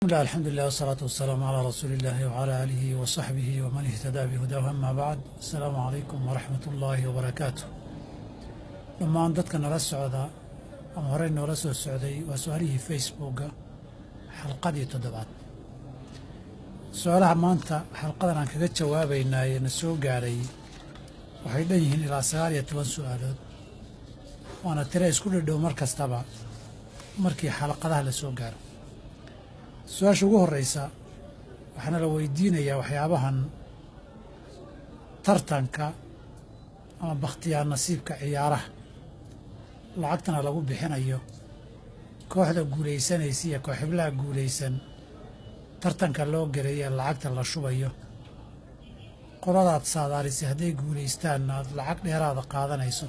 الله الحمد لله والصلاة والسلام على رسول الله وعلى آله وصحبه ومن اهتدى بهداه. أما بعد، السلام عليكم ورحمة الله وبركاته. لما عندك نرى السعودة أمهرين نرى السعودي وسؤاله فيسبوك حلقة تدبات سؤالها ما أنت حلقة أنا كذا جوابي إن نسوق علي وحيديهن إلى سؤالية سؤالات وأنا ترى كل دو مركز تبع مركي حلقة لسوق علي su-aasha ugu horreysa waxaana la weydiinayaa waxyaabahan tartanka ama bakhtiyaar nasiibka ciyaaraha lacagtana lagu bixinayo kooxda guulaysanaysa iyo kooxiblaha guulaysan tartanka loo gelayo lacagta la shubayo qoladaad saadaalisa hadday guulaystaan aad lacag dheeraada qaadanayso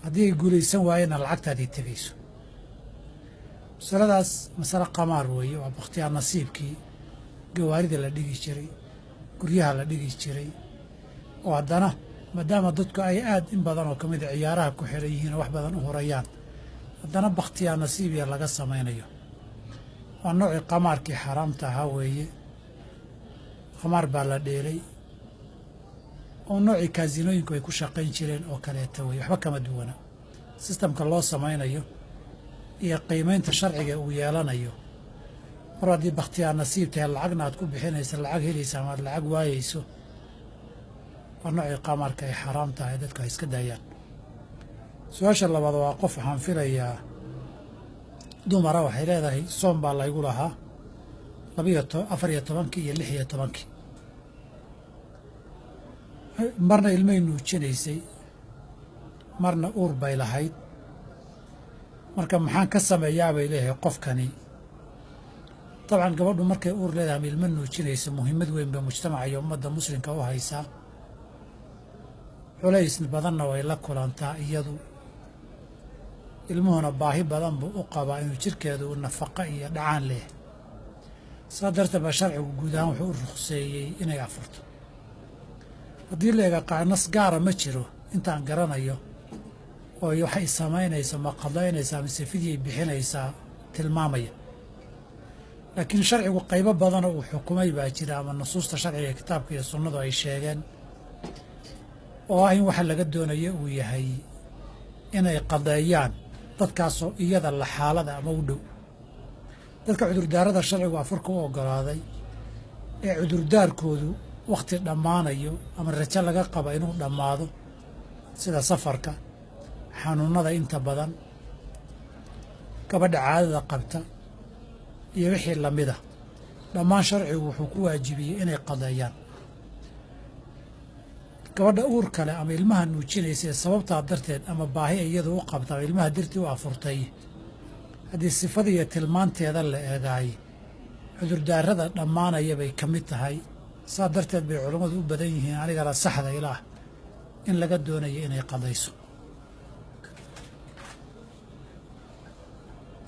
haddii ay guulaysan waayeenna lacagtaadii tegayso. masaladaas masale qamaar weeye, waa bakhtiyaar nasiibkii gawaarida la dhigi jiray, guryaha la dhigi jiray, oo haddana maadaama dadku ay aad in badan oo ka mid a ciyaaraha ku xiran yihiin oo wax badan u horayaan, haddana bakhtiyaar nasiibiya laga samaynayo. waa noocii qamaarkii xaaraamta ahaa weeye. qamaar baa la dheelay oo noocii kaasinooyinku ay ku shaqayn jireen oo kaleeta weeye, waxba kama duwana. sistamka loo samaynayo iyo qiimaynta sharciga uu yeelanayo mar haddii bakhtiyaar nasiib tahay lacagna aad ku bixinaysa, lacag helaysa ama aad lacag waayeyso, waa noocii qamaarka ay xaaraam tahay, dadku ay iska daayaan. su-aasha labaad waa qof waxaan filayaa dumara waxay leedahay soom baa laygu lahaa 14 iyo 16 marna ilmay nuujinaysay marna uur bay lahayd, marka maxaan ka sameeyaa bay leeyahay qofkani. dabcan gabadhu markay uur leedahay ama ilmo nuujinaysa muhiimad weyn bay mujtamaca iyo ummadda muslimka u haysaa. culays badanna way la kulantaa iyadu, ilmuhuna baahi badan buu u qabaa inuu jirkeedu uu nafaqo iyo dhacaan leh. saa darteed baa sharcigu guud ahaan wuxuu u rukhseeyey inay afurto. haddii la eega qaanas gaara ma jiro intaan garanayo oo waxay samaynaysaa ma qadaynaysaa mise fidyay bixinaysaa tilmaamaya, laakiin sharcigu qaybo badanoo uu xukumay baa jira ama nusuusta sharciga ee kitaabka iyo sunnadu ay sheegeen oo ah in waxa laga doonayo uu yahay inay qadeeyaan dadkaasoo iyada la xaalada ama u dhow. dadka cudurdaarada sharcigu afurka u oggolaaday ee cudurdaarkoodu wakhti dhammaanayo ama rajo laga qaba inuu dhammaado sida safarka, xanuunnada inta badan, gabadha caadada qabta iyo wixii lamida, dhammaan sharcigu wuxuu ku waajibiyey inay qadeeyaan. gabadha uur kale ama ilmaha nuujinaysa ee sababtaa darteed ama baahi iyadu u qabta ama ilmaha dartii u afurtay, haddii sifada iyo tilmaanteeda la eegaay cudurdaarada dhammaanaya bay ka mid tahay. saa darteed bay culammadu u badan yihiin, anigana saxda ilaah in laga doonayo inay qadayso.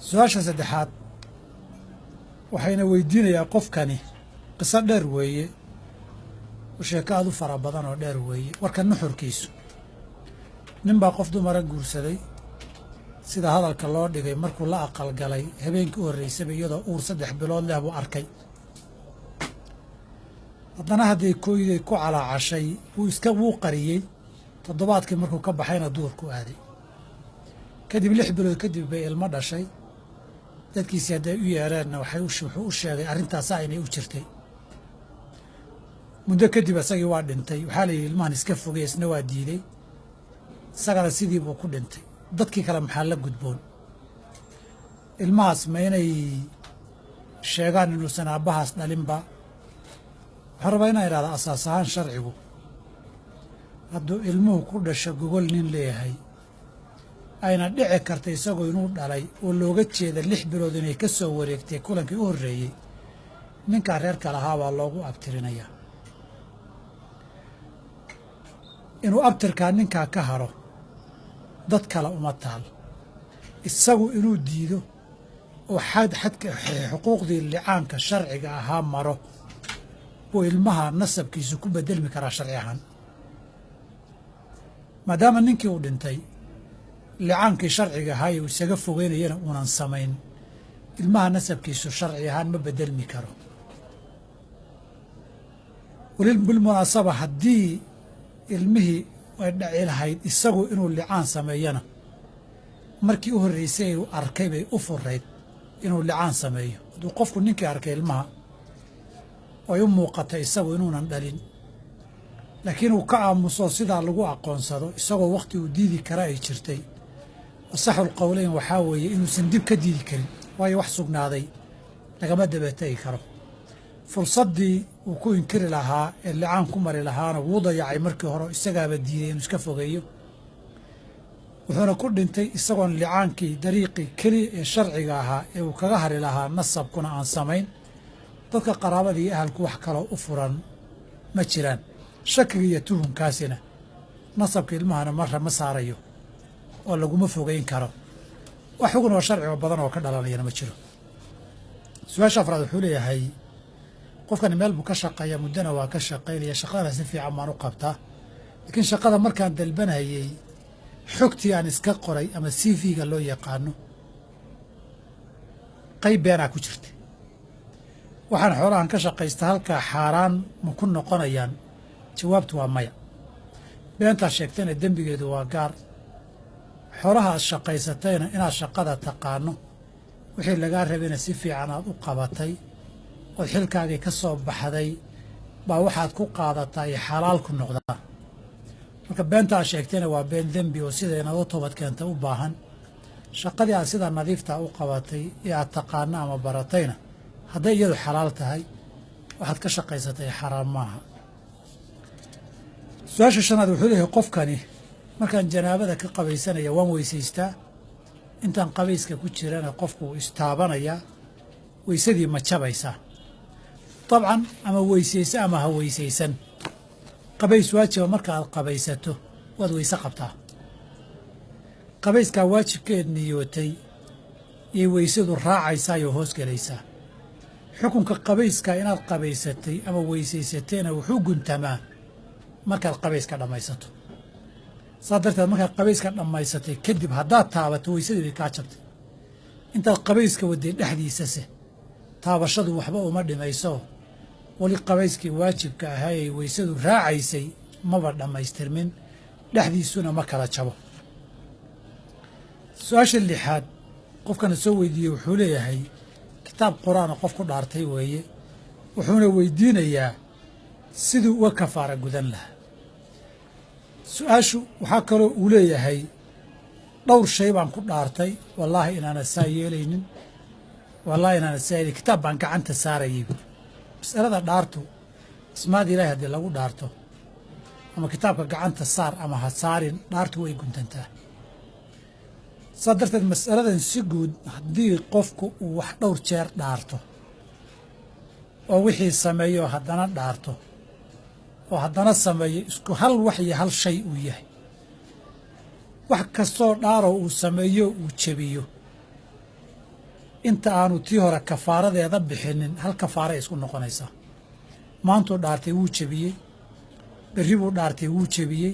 su-aasha saddexaad waxayna weydiinayaa qofkani qiso dheer weeye, sheeko aad u fara badan oo dheer weeye. warka nuxurkiisu, nin baa qof dumara guursaday sida hadalka loo dhigay. markuu la aqalgalay habeenkii u horraysaba iyadoo uur 3 bilood leh buu arkay. haddana hadday kooyday ku calaacashay wuu qariyey. toddobaadkii markuu ka baxayna duurku aaday. kadib 6 bilood kadib bay ilmo dhashay. dadkiisii hadday u yeereenna wuxuu u sheegay arrintaasaa inay u jirtay. muddo kadib isagii waa dhintay. waxaa la yidhi ilmahan iska fogey, isna waa diiday, isagana sidii buu ku dhintay. dadkii kale maxaa la gudboon? ilmahaas ma inay sheegaan inuusan aabbahaas dhalinba? waxaan rabaa inaan idhahda asaas ahaan sharcigu hadduu ilmuhu ku dhasho gogol nin leeyahay, ayna dhici karta isagoo inuu dhalay oo looga jeeda 6 bilood inay ka soo wareegtay kulankii u horreeyey, ninkaa reerka lahaa baa loogu abtirinayaa. inuu abtirkaa ninkaa ka haro dad kale uma taal. isagu inuu diido oo xadka xuquuqdii licaanka sharciga ahaa maro buu ilmaha nasabkiisu ku bedelmi karaa sharci ahaan. maadaama ninkii uu dhintay licaankii sharciga ahaa uu isaga fogeynayana uunan samayn, ilmaha nasabkiisu sharci ahaan ma bedelmi karo bilmunaasaba haddii ilmihii ay dhaci lahayd isagu inuu licaan sameeyana markii u horraysay uu arkay bay u furayd inuu licaan sameeyo hadduu qofku ninkii arkay ilmaha ay u muuqatay isagu inuunan dhalin laakiin uu ka aamuso sidaa lagu aqoonsado isagoo wakhti uu diidi kara ay jirtay asaxul qowleyn waxaa weeye inuusan dib ka diidi karin waayo wax sugnaaday lagama dabategi karo fursaddii uu ku inkiri lahaa ee licaan ku mari lahaana wuu dayacay markii hore isagaaba diiday inuu iska fogeeyo wuxuuna ku dhintay isagoon licaankii dariiqii keliya ee sharciga ahaa ee uu kaga hari lahaa nasabkuna aan samayn dadka qaraabada iyo ahalku wax kaloo u furan ma jiraan shakiga iyo tuhunkaasina nasabka ilmahana marra ma saarayo oo laguma fogeyn karo wax xugun oo sharciga badan oo ka dhalanayana ma jiro su-aasha afraad wuxuu leeyahay qofkani meel buu ka shaqeeya muddana waa ka shaqaynaya shaqadana si fiican baan u qabtaa laakiin shaqada markaan dalbanayay xogtii aan iska qoray ama c v-ga loo yaqaano qayb beenaa ku jirta waxaan xoolahan ka shaqaysta halkaa xaaraan ma ku noqonayaan jawaabtu waa maya beentaa sheegtayna dembigeedu waa gaar xoolaha aad shaqaysatayna inaad shaqada taqaano wixii lagaa rabayna si fiican aad u qabatay ood xilkaagii ka soo baxday baa waxaad ku qaadataa iyo xalaal ku noqdaa marka beenta aad sheegtayna waa been dembi oo sida inaad u toobad keenta u baahan shaqadii aad sida nadiiftaa u qabatay ee aad taqaano ama baratayna hadday iyadu xalaal tahay waxaad ka shaqaysatay xaraam maaha su-aasha shanaad wuxuu leeyahay qofkani markaan janaabada ka qabaysanaya waan weysaystaa intaan qabayska ku jirana qofku wuu istaabanayaa weysadii ma jabaysaa dabcan ama weysayso ama ha weysaysan qabays waajiba marka aad qabaysato waad weyse qabtaa qabayskaa waajibkeed niyootay yay weysadu raacaysaayoo hoos gelaysaa xukunka qabayskaa inaad qabaysatay ama weysaysatayna wuxuu guntamaa markaad qabayska dhammaysato saas darteed markaad qabayska dhammaysatay kadib haddaad taabato weysadii bay kaa jabtay intaad qabayska waday dhexdiisase taabashadu waxba uma dhimayso weli qabayskii waajibka ahaayay weysadu raacaysay maba dhammaystirmin dhexdiisuna ma kala jabo su-aasha lixaad qofkana soo weydiiyey wuxuu leeyahay kitaab qur-aana qof ku dhaartay weeye wuxuuna weydiinayaa siduu uga kafaara gudan lahaa su-aashu waxaa kaloo uu leeyahay dhowr shay baan ku dhaartay wallaahi inaana saa yeelaynin wallaahi inaana saa yeelay kitaab baan gacanta saarayay mas'alada dhaartu asmaada ilaahi haddii lagu dhaarto ama kitaabka gacanta saar ama ha saarin dhaartu way guntantaa saas darteed mas'aladan si guud haddii qofku uu wax dhowr jeer dhaarto oo wixii sameeyo haddana dhaarto oo haddana sameeyo isku hal wax iyo hal shay uu yahay wax kastoo dhaaroo uu sameeyo uu jebiyo inta aanu tii hore kafaaradeeda bixinin hal kafaaray isku noqonaysaa maantuu dhaartay wuu jebiyey berri buu dhaartay wuu jebiyey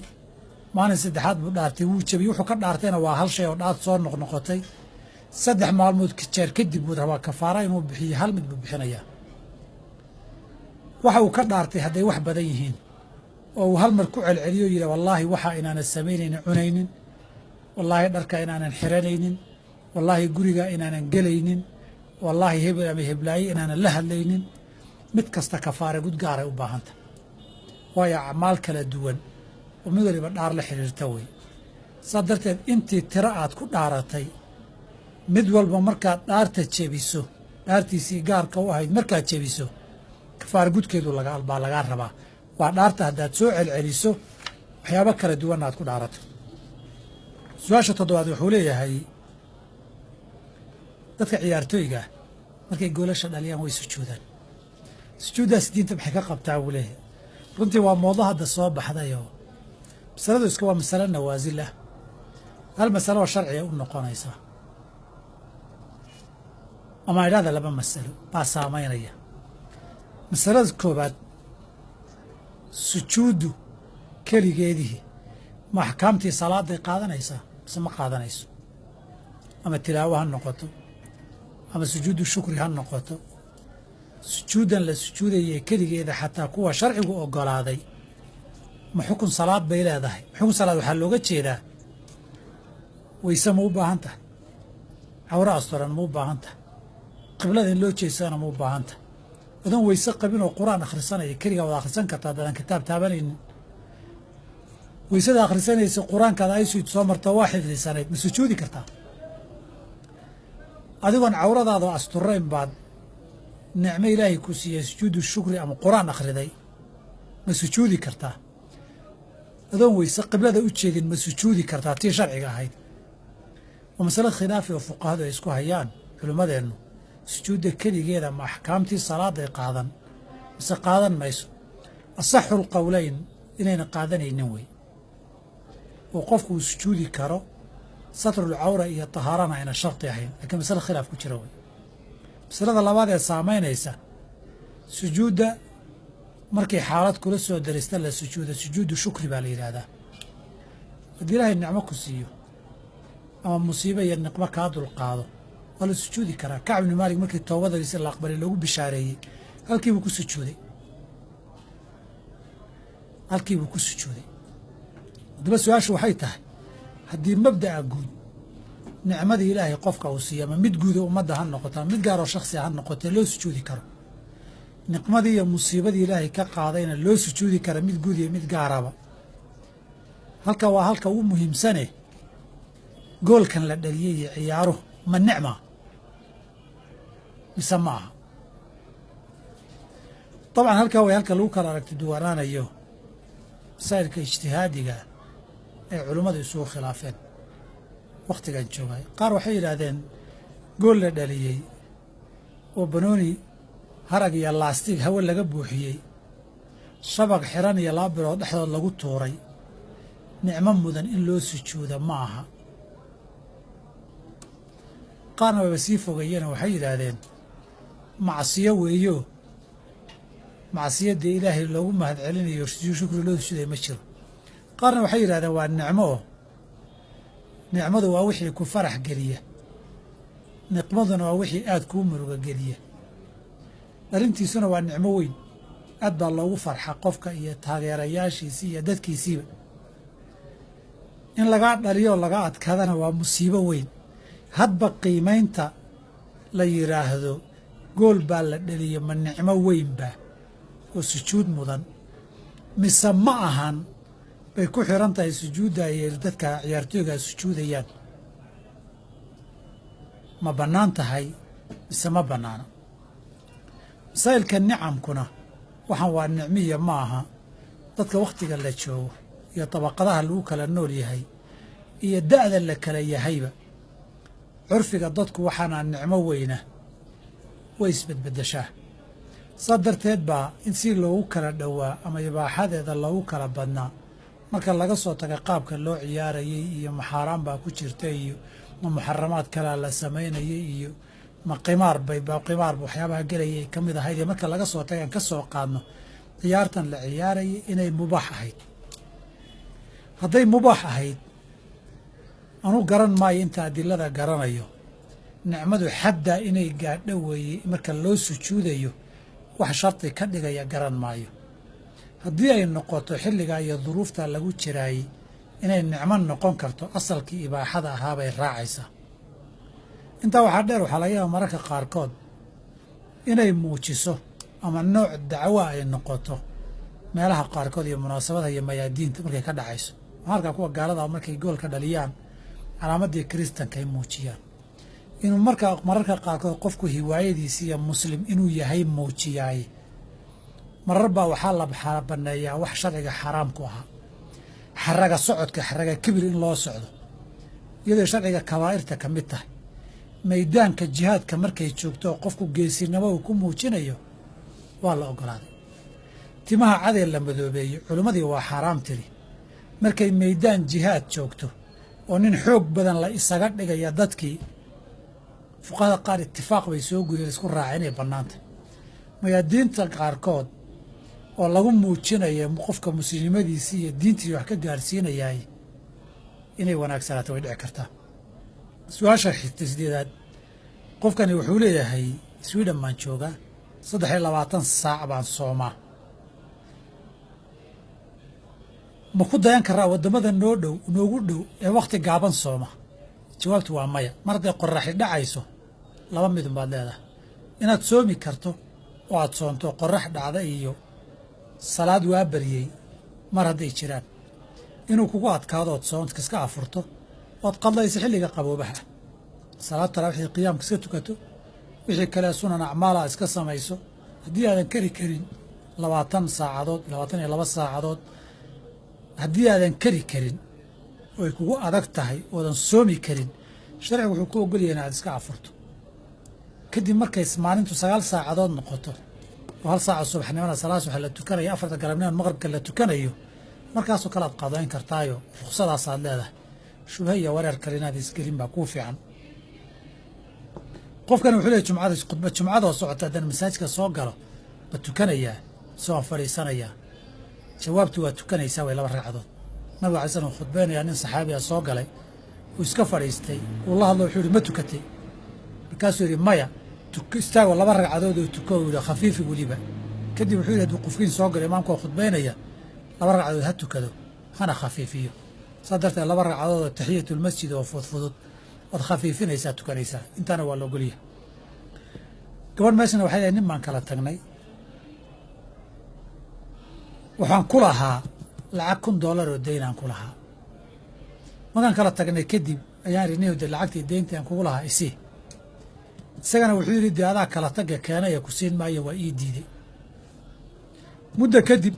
maalin saddexaad buu dhaartay wuu jebiyey wuxuu ka dhaartayna waa hal shay oo dhaad soo noqnoqotay 3 maalmood jeer kadib buu rabaa kafaara inuu bixiyo hal mid buu bixinayaa waxa uu ka dhaartay hadday wax badan yihiin oo uu hal mar ku celceliyo yidhi wallaahi waxa inaanan samaynaynin cunaynin wallaahi dharka inaanan xiranaynin wallaahi guriga inaanan gelaynin wallaahi hebel ama heblaaye inaanan la hadlaynin mid kasta kafaara gud gaaray u baahanta waayo acmaal kala duwan oo mid waliba dhaar la xiriirta wey saa darteed intii tiro aad ku dhaaratay mid walba markaad dhaarta jebiso dhaartiisii gaarka u ahayd markaad jebiso kafaara gudkeedu baa lagaa rabaa waa dhaarta haddaad soo celceliso waxyaabo kala duwanna aad ku dhaarato su-aasha 7 wuxuu leeyahay dadka ciyaartooyga markay goolasha dhaliyaan way sujuudaan sujuuddaas diinta maxay ka qabtaa buu leeyahay runtii waa moodo hadda soo baxdayoo masaladu iska waa masalo nawaasil ah hal masalo oo sharciga u noqonaysaa ama idhaahda 2 masalo baa saamaynaya masalada koobaad sujuuddu keligeedii ma axkaamtii salaaday qaadanaysaa mise ma qaadanayso ama tilaawo ha noqoto ama sujuudu shukri ha noqoto sujuudan la sujuudayay keligeeda xataa kuwa sharcigu ogolaaday ma xukun salaad bay leedahay xukun salaad waxaa looga jeedaa wayse ma u baahan tahay cawra asturan ma u baahan tahay qiblada in loo jeesana ma u baahan tahay wadan wayse qabin oo qur'aan akhrisanaya keligaa wada akhrisan kartaa dadaan kitaab taabanaynin waysada akhrisanaysa qur-aankaada ay soo marto waa xifdisanayd ma sujuudi kartaa adigoon cawradaada asturayn baad nicmo ilaahay ku siiyey sujuudu shukri ama qur'aan akhriday ma sujuudi kartaa adoon weyse qiblada u jeedin ma sujuudi kartaa tii sharciga ahayd waa masale khilaafi oo fuqahadu ay isku hayaan culimmadeennu sujuudda keligeeda ma axkaamtii salaaday qaadan mise qaadan mayso asaxu lqowleyn inayna qaadanaynin wey oo qofku uu sujuudi karo satrulcawra iyo tahaarana ayna sharti ahayn laakiin masale khilaaf ku jira wey masalada labaad ee saamaynaysa sujuudda markay xaalad kula soo darista la sujuuda sujuudu shukri baa la yidhaahdaa haddii ilaahay nicmo ku siiyo ama musiibo iyo niqmo kaa dulqaado waa la sujuudi karaa kacb ibni maalik markii toobadadiisa la aqbalay loogu bishaareeyey halkiibuu ku sujuuday haddaba su-aashu waxay tahay haddii mabda'a guud nicmadii ilaahay qofka uu siiya ama mid guuda ummadda ha noqoto ama mid gaaroo shakhsiga ha noqotee loo sujuudi karo niqmadii iyo musiibadii ilaahay ka qaadayna loo sujuudi kara mid guud iyo mid gaaraba halka waa halka ugu muhiimsane goolkan la dhaliyey iyo ciyaaruhu ma nicma mise ma aha dabcan halkaa way halka lagu kala aragti duwanaanayo masaa'ilka ijtihaadiga ay culimmadu isugu khilaafeen wakhtigan joogay qaar waxay yidhaahdeen gool la dhaliyey oo banooni harag iyo laastig hawe laga buuxiyey shabaq xiran iyo 2 bilood dhexdood lagu tuuray nicmo mudan in loo sujuuda ma aha qaarna wayba sii fogeeyeen waxay yidhaahdeen macsiyo weeyo macsiyadda ilaahay loogu mahad celinayo shukri loo sujuuday ma jiro qaarna waxay yidhahdeen waa nicmo nicmadu waa wixii ku farax geliya niqmaduna waa wixii aad kuu muruga geliya arrintiisuna waa nicmo weyn aad baa loogu farxa qofka iyo taageerayaashiisii iyo dadkiisiiba in lagaa dhaliyo laga adkaadana waa musiibo weyn hadba qiimaynta la yidhaahdo gool baa la dhaliyo ma nicmo weynba oo sujuud mudan mise ma ahan bay ku xiran tahay sujuudda ay dadka ciyaartooyga sujuudayaan ma bannaan tahay mise ma bannaana masaa'ilka nicamkuna waxaan waa nicmiya ma aha dadka wakhtiga la joogo iyo dabaqadaha lagu kala nool yahay iyo da'da la kala yahayba curfiga dadku waxaanaa nicmo weyna way isbedbeddeshaa saa darteed baa in si loogu kala dhowaa ama ibaaxadeeda loogu kala badnaa marka laga soo taga qaabka loo ciyaarayey iyo maxaaraan baa ku jirta iyo ma muxaramaad kalaa la samaynayay iyo ma qimaar waxyaabaha gelayay ka mid ahayd iyo marka laga soo tagaan ka soo qaadno ciyaartan la ciyaarayay inay mubaax ahayd hadday mubaax ahayd anu garan maayo inta adilada garanayo nicmadu xaddaa inay gaadho weeye marka loo sujuudayo wax shardi ka dhigaya garan maayo haddii ay noqoto xilligaa iyo duruufta lagu jiraayey inay nicmo noqon karto asalkii ibaaxada ahaabay raacaysaa intaa waxaa dheer waxaa laga yaaba mararka qaarkood inay muujiso ama nooc dacwa ay noqoto meelaha qaarkood iyo munaasabadaha iyo mayaadiinta markay ka dhacayso halkaa kuwa gaalada markay gool ka dhaliyaan calaamadii kiristanka ay muujiyaan inuu mararka qaarkood qofku hiwaayadiisi iyo muslim inuu yahay muujiyaay marar baa waxaa la banneeyaa wax sharciga xaaraam ku ahaa xaraga socodka xaraga kibir in loo socdo iyadoo sharciga kabaa'irta ka mid tahay maydaanka jihaadka markay joogto qofku geesinimo uu ku muujinayo waa la ogolaaday timaha cadee la madoobeeyo culimmadii waa xaaraam tiri markay maydaan jihaad joogto oo nin xoog badan la isaga dhigaya dadkii fuqahada qaar itifaaq bay soo gudeen isku raacay inay bannaanta mayaadiinta qaarkood oo lagu muujinayo qofka muslimnimadiisii iyo diintiisa wax ka gaarsiinayaay inay wanaagsanaato way dhici kartaa su-aasha xigta sideedaad qofkani wuxuu leeyahay Sweden baan joogaa 23 saac baan soomaa ma ku dayan karaa wadamada noogu dhow ee waqti gaaban sooma jawaabtu waa maya mar haday qorraxi dhacayso laba mid baad leedahay inaad soomi karto oo aad soonto qorrax dhacda iyo salaad waa bariyay mar haday jiraan inuu kugu adkaado oo soonta iska afurto oo qadlayso xilliga qaboobaha salaad tarawih qiyaamka iska tukato wixii kale sunan acmaala iska samayso haddii aadan kari karin 20 saacadood 22 saacadood haddii aadan kari karin oo ay kugu adag tahay oodan soomi karin sharcigu wuxuu ku ogol yahay inaad iska afurto kadib markay maalintu 9 saacadood noqoto oo hal saac subaxnimada salaad waxa la tukanayo 4 galabnimo maqribka la tukanayo markaas oo kala qadayn kartaayo ruqsadaas aad leedahay shubha iyo wareer kale inaad isgelin baa ku fiican qofkan wuxuu leeyahay jumcada oo socota haddana masaajidka soo galo ma tukanayaa soo fadhiisanaya jawaabtu waa tukanaysaa way 2 ragcadood nabiga calaysana sallam khudbeynaya nin saxaabi ah soo galay uu iska fadhiistay uu la hadlo wuxuu yiri ma tukatay markaasuu yiri maya istaago 2 ragcadood oo tuko uu yiri khafiifi waliba kadib wuxuu yiri qofkiin soo galay imaamku khudbeynaya 2 ragcadood ha tukado hana khafiifiyo sadarta 2 ragcadood oo tahiyatul masjid oo fudud wad khafiifinaysaa tukanaysaa intana waa loo goliya gabadh meeshana waxay leedahay nin baan kala tagnay waxaan ku lahaa lacag $1,000 oo deyn aan ku lahaa markaan kala tagnay kadib ayaan rinay lacagtii deynta aan kugu lahaa isagana wuxuu yiri daadaa kala taga keenay ku siin maayo waa ii diiday muddo kadib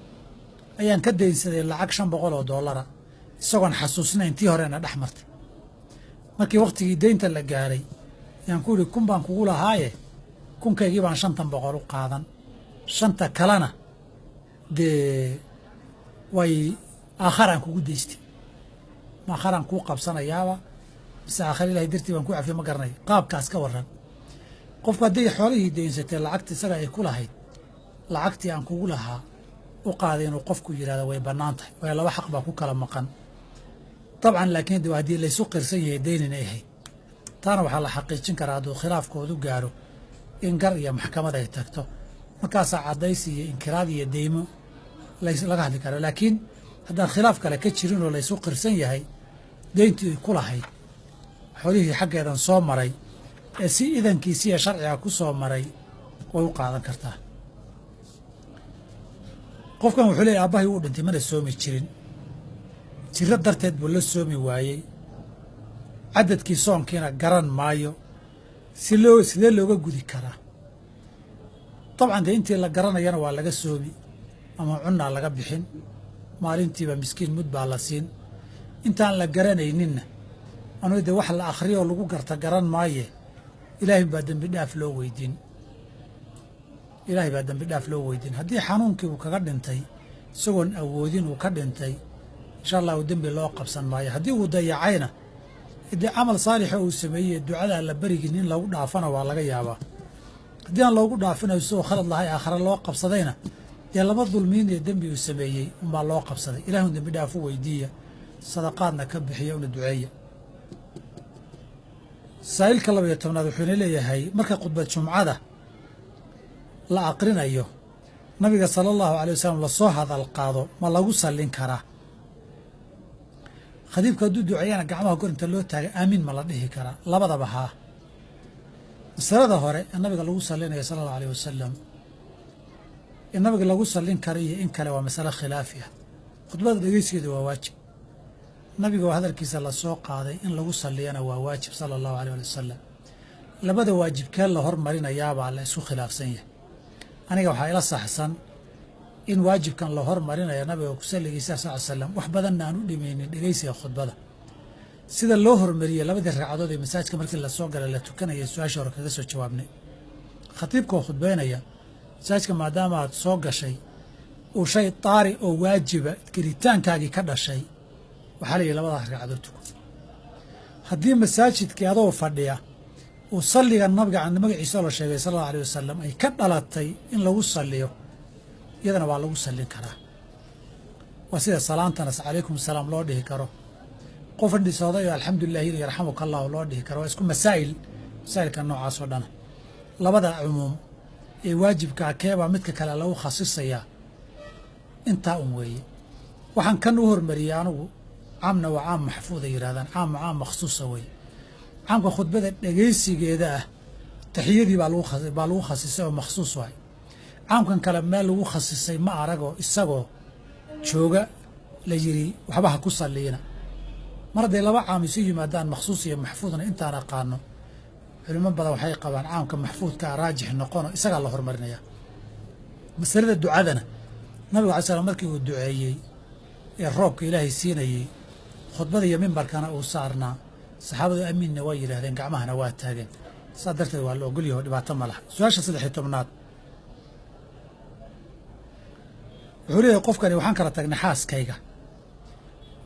ayaan ka deynsaday lacag $500 isagoon xasuusnayn intii horena dhaxmartay markii waqtigii deynta la gaaray ayaan ku yiri kun baan kugu lahaaye kunkaygii baan $500 u qaadan shanta kalena way aakharan kugu deystay ma aakharan ku qabsanayaaba bas aakhir ilaahay dartii baan ku cafiyo ma garanay qaabkaas ka waran qofka haddii xoolihii deensatay lacagta isaga ay ku lahayd lacagtii aan kugu lahaa u qaaday inuu qofku yiraahdo way bannaan tahay way laba xaq baa ku kala maqan طبعا laakiin haddii la isu qirsan yahay deyn inay ahayd taana waxaa la xaqiijin karaa hadduu khilaafkoodu gaaro in gar iyo maxkamad ay tagto markaasaa cadaysi iyo inkiraad iyo deymo laga hadli karo laakiin haddaan khilaaf kale ka jirin oo la isu qirsan yahay deyntii ku lahayd xoolihii xaggeedan soo maray ee si idankiisiiyo sharciga ku soo maray way u qaadan kartaa qofkan wuxuu leeyahay aabbahay uu dhintay mana soomi jirin jiro darteed buu la soomi waayey cadadkii soonkiina garan maayo sidee looga gudi karaa dabcan dee intii la garanayana waa laga soomi ama cunnaa laga bixin maalintiiba miskiin mud baa la siin intaan la garanayninna anuu dee wax la akhriyo oo lagu garta garan maaye ilaahay baa dembi dhaaf loo weydiin haddii xanuunkii uu kaga dhintay isagoon awoodin uu ka dhintay insha Allah uu dembi loo qabsan maayo haddii uu dayacayna idii camal saalix uu sameeyay ducada la barigin in lagu dhaafana waa laga yaabaa haddii aan loogu dhaafinayo soo khalad lahay aakhira loo qabsadayna dee laba dulmiin ee dembi uu sameeyey unbaa loo qabsaday ilaahu dembi dhaaf u weydiiya sadaqaadna ka bixiya una duceeya saa'ilka 12aad wuxuu leeyahay marka khudbad jumcada la aqrinayo nabiga sallallahu alayhi wasallam la soo hadal qaado ma lagu sallin karaa khadiibka hadduu duceeyana gacmaha kor inta loo taagay aamin ma la dhihi karaa labadaba haa masalada hore ee nabiga lagu sallinayo sallallahu alayhi wasallam in nabiga lagu sallin karayo in kale waa mas'ala khilaafi ah khudbada dhegeysigeedu waa waajib nabiga waa hadalkiisa la soo qaaday in lagu salliyana waa waajib sallallahu alayhi wasallam labada waajibkee la hormarinayaabaa la isku khilaafsan yahay aniga waxaa ila saxsan in waajibkan la hormarinayo nabiga ku salligiisa sallallahu alayhi wasallam wax badan aan u dhimaynin dhegeysiga khudbada sida loo hormariyay labadii ragcadood ee masaajidka markii la soo galay la tukanayo su'aasha hore kaga soo jawaabnay khatiibka khudbeynaya masaajidka maadaama aad soo gashay uu shay taari oo waajiba kiritaankaagii ka dhashay waxaa la yidhi labadaas ragcadood tuko haddii masaajidkii adoo fadhiya uu salliga nabiga magaciisa la sheegay sallallahu alayhi wasallam ay ka dhalatay in lagu salliyo iyadana waa lagu sallin karaa waa sida salaantana calaykum salaam loo dhihi karo qof dhintay alxamdulillaah yarxamuka allah loo dhihi karo waa isku masaa'il masaa'ilka noocaas oo dhana labada cumuum ee waajibkaa keebaa midka kale lagu khasisayaa intaa un weeye waxaan kan u hormariyey anugu caamna waa caam maxfuud ay yidhahdaan caamna caam makhsuusa weeye caamka khudbada dhegaysigeeda ah taxiyadii baa lagu khasisay oo makhsuus waay caamkan kale meel lagu khasisay ma aragoo isagoo jooga la yidhi waxba ha ku salliina mar hadday laba caam isu yimaadaan makhsuus iyo maxfuudna intaan aqaano culimo badan waxay qabaan caamka maxfuudkaa raajix noqono isagaa la hormarinaya masalada ducadana nabiga alay slam markii uu duceeyey ee roobka ilaahay siinayey khudbada iyo mimbarkana uu saarnaa saxaabadu amiinna waa yidhaahdeen gacmahana waa taageen saas darteed waa la ogolyaho dhibaato ma laha su-aasha 13 wuxuu leeyahay qofkani waxaan kala tagnay xaaskayga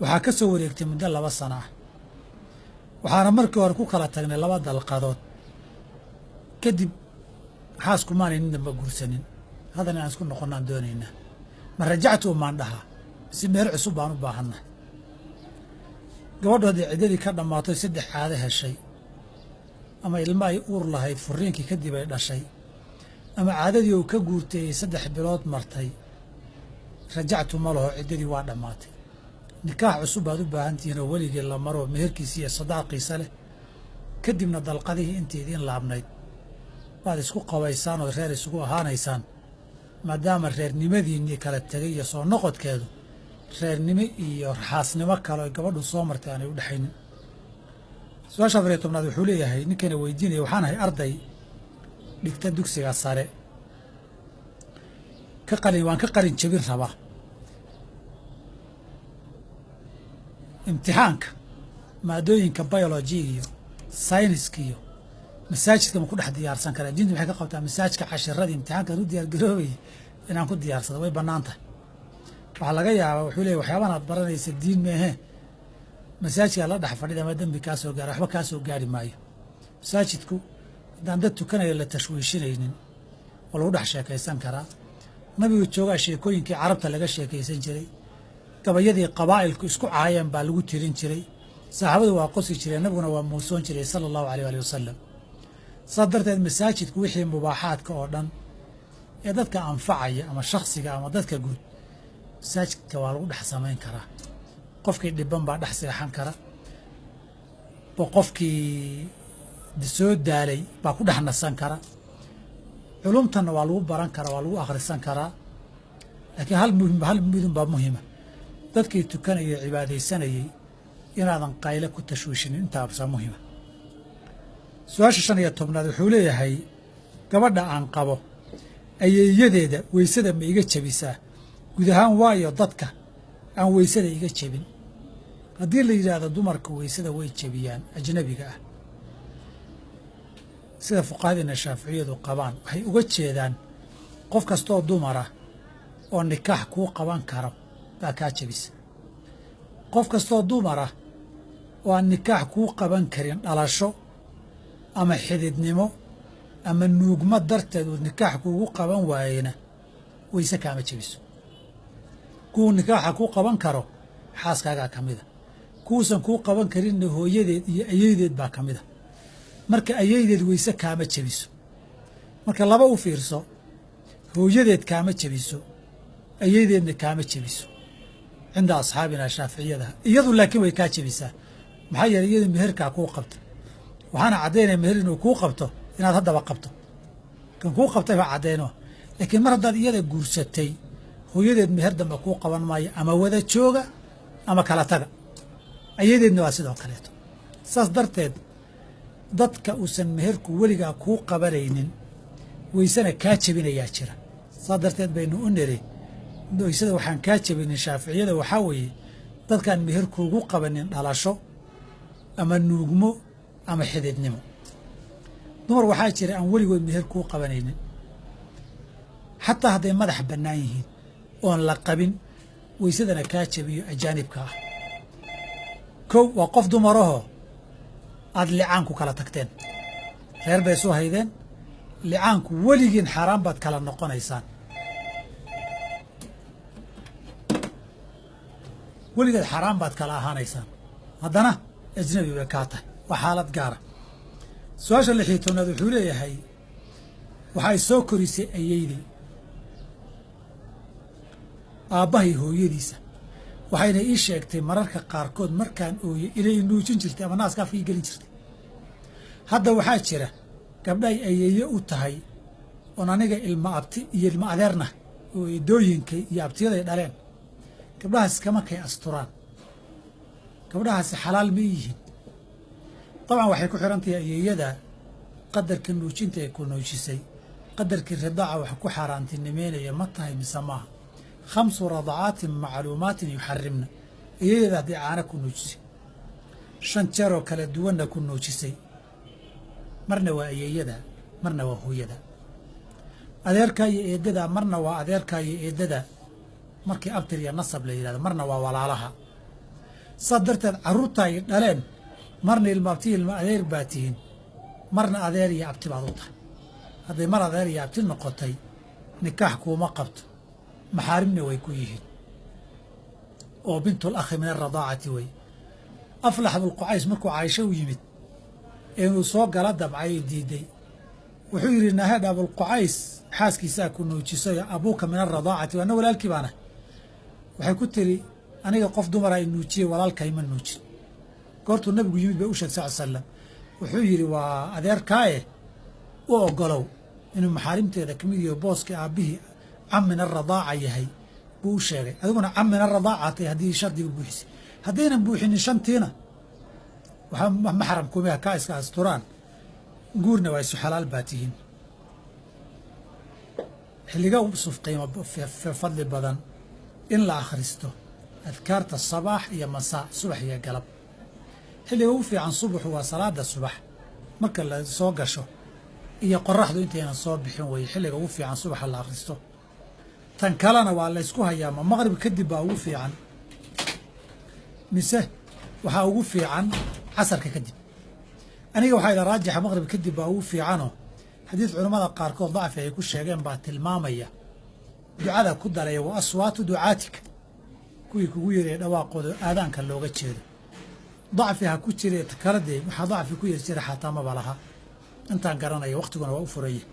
waxaa ka soo wareegtay muddo 2 sano ah waxaana markii hore ku kala tagnay 2 dalqadood kadib xaasku maanay nin damba guursanin haddana aan isku noqonnaan doonaynaa ma rajactu umaan dhahaa si meel cusub baan u baahannahay gabadhu haddii ciddadii ka dhammaatay 3 caado heshay ama ilmo ay uur lahayd furiinkii kadib ay dhashay ama caadadii uu ka guurtay 3 bilood martay rajactu ma laho ciddadii waa dhammaatay nikaax cusub baad u baahan tihiin oo weligii la maro meherkiisa iyo sadaaqiisa leh kadibna dalqadihii intii idiin laabnayd baad isku qabaysaan oo reer isugu ahaanaysaan maadaama reernimadiinnii kala tegay iyo soo noqodkeedu reernimo iyo raxaasnimo kale oo gabadhu soo martay aanay u dhexaynin su-aasha 14 wuxuu leeyahay ninkana weydiinaya waxaan ahay arday dhigta dugsiga sare waan ka qalin jabin rabaa imtixaanka maadooyinka biolojiga iyo sayniska iyo masaajidka ma ku dhex diyaarsan karaa diintu waxay ka qabtaa masaajidka cashiradii imtixaankaan u diyaargaroobay inaan ku diyaarsado way bannaan tahay waxaa laga yaabaa wuxuu leeyahy waxyaabahan aad baranaysa diin meehee masaajidkaa la dhex fadhida ama dembi kaa soo gaara waxba kaa soo gaari maayo masaajidku haddaan dad tukanaya la tashwiishinaynin oo lagu dhex sheekaysan karaa nabigu joogaa sheekooyinkii carabta laga sheekaysan jiray gabayadii qabaa'ilku isku caayeen baa lagu tirin jiray saxaabadu waa qosi jireen nabiguna waa muusoon jiray sala allahu alayh ali wasalam saas darteed masaajidku wixii mubaaxaadka oo dhan ee dadka anfacaya ama shaksiga ama dadka guud masaajidka waa lagu dhex samayn karaa qofkii dhiban baa dhex seexan kara qofkii soo daalay baa ku dhex nasan kara culumtanna waa lagu baran karaa waa lagu akhrisan karaa laakiin hal midun baa muhima dadkii tukanayay cibaadaysanayey inaadan qayle ku tashwiishinin intaabsaa muhima su-aasha 15 wuxuu leeyahay gabadha aan qabo ayeeyadeeda weysada ma iga jabisaa guud ahaan waayo dadka aan weysada iga jabin haddii la yidhaahdo dumarka weysada way jabiyaan ajnabiga ah sida fuqahadiina shaaficiyadu qabaan waxay uga jeedaan qof kastoo dumara oo nikaax kuu qaban karo baa kaa jabisa qof kastoo dumara oo aan nikaax kuu qaban karin dhalasho ama xididnimo ama nuugma darteed uu nikaax kuugu qaban waayena weyse kaama jabiso kuwuu nikaaxa kuu qaban karo xaaskaagaa ka mida kuwuusan kuu qaban karinna hooyadeed iyo ayeydeed baa ka mida marka ayeydeed weyse kaama jabiso marka laba u fiirso hooyadeed kaama jabiso ayeydeedna kaama jabiso cinda asxaabina shaaficiyada iyadu laakiin way kaa jabisaa maxaa yeelay iyadu meherkaa kuu qabta waxaana caddaynaya meher inuu kuu qabto inaad haddaba qabto kan kuu qabtay baa caddayno laakiin mar haddaad iyada guursatay hooyadeed meher dambe kuu qaban maayo ama wada jooga ama kala taga ayadeedna waa sidoo kaleeto saas darteed dadka uusan meherku weligaa kuu qabanaynin weysana kaa jabinayaa jira saas darteed baynu u niri weysada waxaan kaa jabinin shaaficiyada waxaa weeye dadkaan meher kuugu qabanin dhalasho ama nuugmo ama xididnimo dumar waxaa jira aan weligood meher kuu qabanaynin xataa hadday madax bannaan yihiin oon la qabin weysadana kaa jabiyo ajaanibka ah kow waa qof dumarahoo aada licaan ku kala tagteen reer bay soo haydeen licaanku weligiin xaaraan baad kala noqonaysaan weligeed xaaraan baad kala ahaanaysaan haddana ajnabi bay kaa tahay waa xaalad gaara su-aasha lixii tobnaad wuxuu leeyahay waxay soo korisay ayeydii aabbahay hooyadiisa waxayna ii sheegtay mararka qaarkood markaan ooye inay nuujin jirtay ama naaska afka ii gelin jirtay hadda waxaa jira gabdhahay ayeeye u tahay oon aniga ilma abti iyo ilma adeerna oo eedooyinkay iyo abtiyaday dhaleen gabdhahaas kama kay asturaan gabdhahaasi xalaal ma yihiin dabcan waxay ku xihan tahay ayeeyada qadarka nuujinta ay ku nuujisay qadarkii ridaaca wax ku xaaraantinimeynaya ma tahay mise maaha 5 radacaatin macluumaatin yuxarimna ayeeyada haddii caana ku nuujisay 5 jeer oo kala duwanna ku nuujisay marna waa ayeeyada marna waa hooyada adeerkaa iyo eedada marna waa adeerkaa iyo eedada markii abtir iyo nasab la yidhahdo marna waa walaalaha saa darteed carruurta ay dhaleen marna ilma abti ilma adeer baa tihiin marna adeer iyo abti baad u tahay hadday mar adeer iyo abti noqotay nikaax kuuma qabto maxaarimna way ku yihiin oo bintul akhi min aradaacati wey aflax bulqucays markuu caaisho u yimid inuu soo gala dabcay diiday wuxuu yidhi nahadh abulqucays xaaskiisaa ku nuujisayo abuuka min aradaacati waana walaalkii baana waxay ku tiri aniga qof dumara ay nuujiyey walaalkay ma nuujin goortuu nabigu yimid bay u sheegay sal slam wuxuu yidhi waa adeerkaaye u ogolow inuu maxaarimteeda ka mid yaho booskii aabbihii cam min aradaaca yahay buu u sheegay adiguna cam min aradaaca tay haddii shardiga buuxisay haddaynan buuxinin shantiina waxaa maxram kumiha kaa iska asturaan guurna waa isu xalaal baa tihiin xilliga usuf qiimo fadli badan in la akhristo adkaarta sabaax iyo masaa subax iyo galab xilliga ugu fiican subaxu waa salaada subax marka la soo gasho iyo qoraxdu intaynan soo bixin weye xilliga ugu fiican subaxa la akhristo tan kalena waa la ysku hayaama maqrib kadib baa ugu fiican mise waxaa ugu fiican casarka kadib aniga waxaa ila raajixa maqrib kadib baa ugu fiicanoo xadiid culammada qaarkood dacfi ay ku sheegeen baa tilmaamaya ducada ku daraya wa aswaatu ducaatika kuwii kugu yeeraya dhawaaqooda aadaanka looga jeedo dacfi ha ku jire kaladee waxaa dacfi ku yeer jira xataa maba laha intaan garanaya wakhtiguna waa u furaya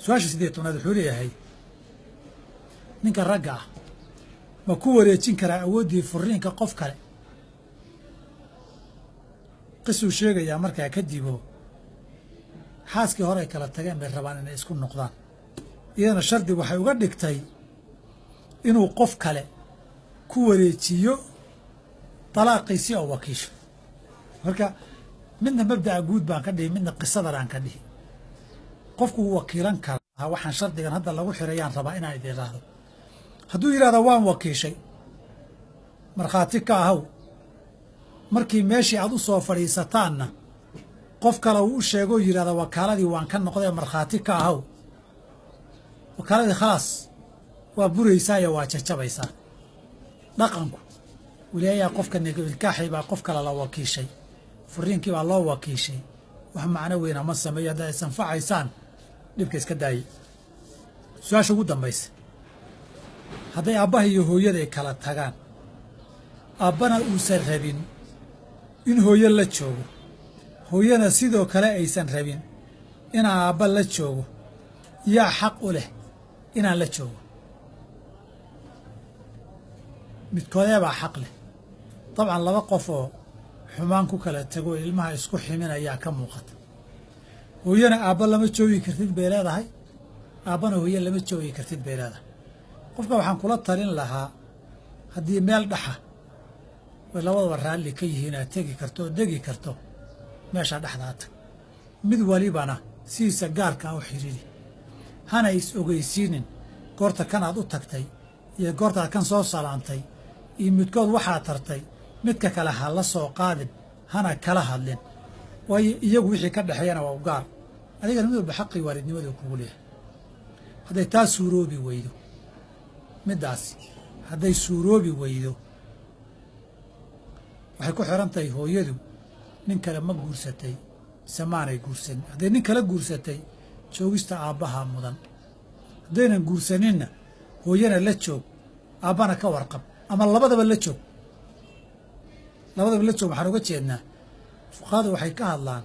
su-aasha 18 wuxuu leeyahay ninka ragga ah ma ku wareejin karaa awooddii furiinka qof kale qisuu sheegayaa markaa kadiboo xaaskii hore ay kala tageen bay rabaan inay isku noqdaan iyadana shardi waxay uga dhigtay inuu qof kale ku wareejiyo talaaqiisi oo wakiisho marka midna mabda'a guud baan ka dhihi midna qisadan aan ka dhihi qofku wuu wakiilan karaa waxaan shardigan hadda lagu xirayaan rabaa inaan idin raahdo hadduu yidhahdo waan wakiishay markhaati ka ahaw markii meeshii aad u soo fadhiisataanna qof kale uu u sheegoo yidhahda wakaaladii waan ka noqdee markhaati ka ahaw wakaaladii khalaas waa buraysaayo waa jajabaysaa dhaqanku wilaayaa qofka nikaaxay baa qof kale la wakiishay furiinkii baa loo wakiishay wax macno weyna ma sameeyo hadda ay sanfacaysaan dhibka iska daayey su-aasha ugu dambaysa hadday aabbaha iyo hooyaday kala tagaan aabbana uusan rabin in hooyo la joogo hooyana sidoo kale aysan rabin inaan aabba la joogo yaa xaq u leh inaan la joogo midkoodeebaa xaq leh dabcan laba qof oo xumaan ku kala tago ilmaha isku ximinayaa ka muuqata hooyana aabba lama joogi kartid bay leedahay aabbana hooye lama joogi kartid bay leedahay qofka waxaan kula talin lahaa haddii meel dhaxa way labadaba raalli ka yihiin aad tegi karto oo degi karto meeshaa dhexdaa tag mid walibana sidiisa gaarka u xidhiiri hana is ogeysiinin goorta kan aad u tagtay iyo goortaad kan soo salaantay iyo midkood waxaa tartay midka kale ha la soo qaadin hana kala hadlin waayo iyagu wixii ka dhexeeyana waa u gaar adigana mid walba xaqii waalidnimadu kugu leeyahay hadday taa suuroobi weydo middaasi hadday suuroobi weydo waxay ku xihan tahay hooyadu nin kale ma guursatay mise maanay guursanin hadday nin kale guursatay joogista aabbahaa mudan haddaynan guursaninna hooyana la joog aabbana ka warqab ama labadaba la joog waxaan uga jeednaa fuqahadu waxay ka hadlaan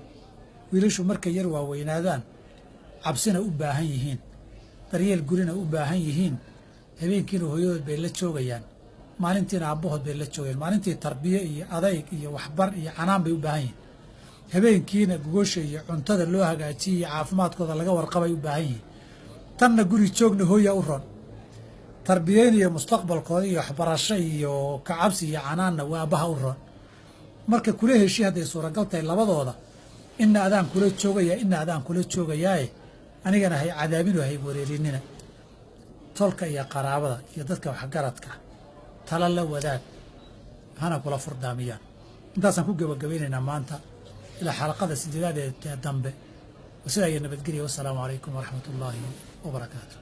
wiilashu markay yar waaweynaadaan cabsina u baahan yihiin daryeel gurina u baahan yihiin habeenkiina hooyadood bay la joogayaan maalintiina aabbahood bay la joogayaan maalintii tarbiye iyo adayg iyo waxbar iyo canaan bay u baahan yihiin habeenkiina gogosha iyo cuntada loo hagaajiye iyo caafimaadkooda laga warqabay u baahan yihiin tanna guri joogna hooya u ron tarbiyeyn iyo mustaqbalkooda iyo waxbarasho iyo kacabsi iyo canaanna waa aabbaha u ron marka kula heshi hadday suuragal tahay labadooda ina adaan kula joogaya ina adaan kula joogayaaye anigana hay cadaabin oo hay wareerinina tolka iyo qaraabada iyo dadka waxgaradka tala la wadaag hana kula furdaamiyaan intaasaan ku gabagabaynaynaa maanta ilaa xalaqada sideedaad ee dambe wasidaa iyo nabadgelya wassalaamu calaykum waraxmat ullaahi wabarakaatu